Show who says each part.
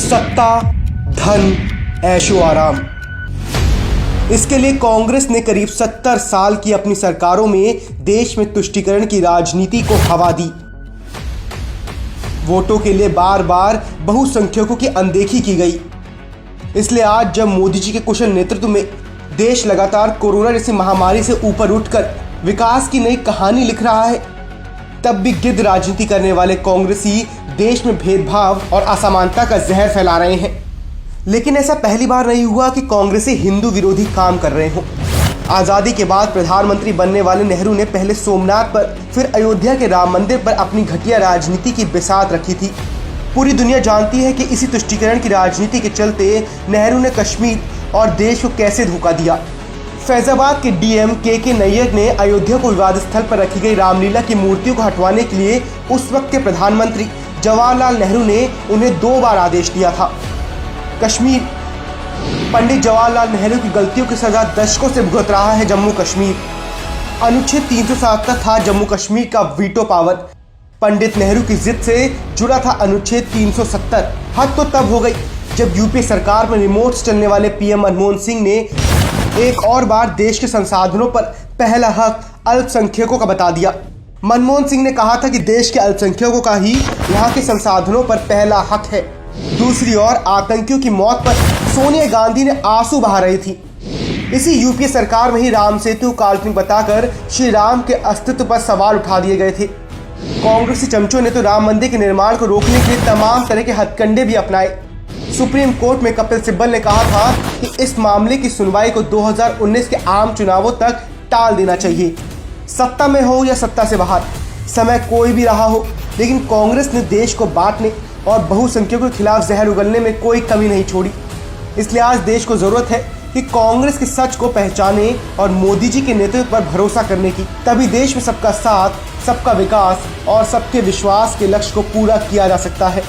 Speaker 1: सत्ता, धन, ऐशो आराम। इसके लिए कांग्रेस ने करीब 70 साल की अपनी सरकारों में देश में तुष्टीकरण की राजनीति को हवा दी। वोटों के लिए बार बार बहुसंख्यकों की अनदेखी की गई। इसलिए आज जब मोदी जी के कुशल नेतृत्व में देश लगातार कोरोना जैसी महामारी से ऊपर उठकर विकास की नई कहानी लिख रहा है, तब भी गिद्ध राजनीति करने वाले कांग्रेसी देश में भेदभाव और असमानता का जहर फैला रहे हैं। लेकिन ऐसा पहली बार नहीं हुआ कि कांग्रेसी हिंदू विरोधी काम कर रहे हों। आज़ादी के बाद प्रधानमंत्री बनने वाले नेहरू ने पहले सोमनाथ पर, फिर अयोध्या के राम मंदिर पर अपनी घटिया राजनीति की बिसात रखी थी। पूरी दुनिया जानती है कि इसी तुष्टीकरण की राजनीति के चलते नेहरू ने कश्मीर और देश को कैसे धोखा दिया। फैजाबाद के डीएम के नैयर ने अयोध्या को विवाद स्थल पर रखी गई रामलीला की मूर्तियों को हटवाने के लिए उस वक्त के प्रधानमंत्री जवाहरलाल नेहरू ने उन्हें 2 बार आदेश दिया था। कश्मीर, पंडित जवाहरलाल नेहरू की गलतियों की सजा दशकों से भुगत रहा है जम्मू कश्मीर। अनुच्छेद 307 का था जम्मू कश्मीर का वीटो पावर। पंडित नेहरू की जिद से जुड़ा था अनुच्छेद 370। हद तो तब हो गई जब यूपी सरकार में रिमोट से चलने वाले पीएम मनमोहन सिंह ने एक और बार देश के संसाधनों पर पहला हक अल्पसंख्यकों का बता दिया। मनमोहन सिंह ने कहा था कि देश के अल्पसंख्यकों का ही यहाँ के संसाधनों पर पहला हक है। दूसरी ओर आतंकियों की मौत पर सोनिया गांधी ने आंसू बहा रही थी। इसी यूपीए सरकार में ही राम सेतु काल्पनिक बताकर श्री राम के अस्तित्व पर सवाल उठा दिए गए थे। कांग्रेसी चमचों ने तो राम मंदिर के निर्माण को रोकने के लिए तमाम तरह के हथकंडे भी अपनाए। सुप्रीम कोर्ट में कपिल सिब्बल ने कहा था कि इस मामले की सुनवाई को 2019 के आम चुनावों तक टाल देना चाहिए। सत्ता में हो या सत्ता से बाहर, समय कोई भी रहा हो, लेकिन कांग्रेस ने देश को बांटने और बहुसंख्यकों के खिलाफ जहर उगलने में कोई कमी नहीं छोड़ी। इसलिए आज देश को जरूरत है कि कांग्रेस के सच को पहचाने और मोदी जी के नेतृत्व पर भरोसा करने की। तभी देश में सबका साथ, सबका विकास और सबके विश्वास के लक्ष्य को पूरा किया जा सकता है।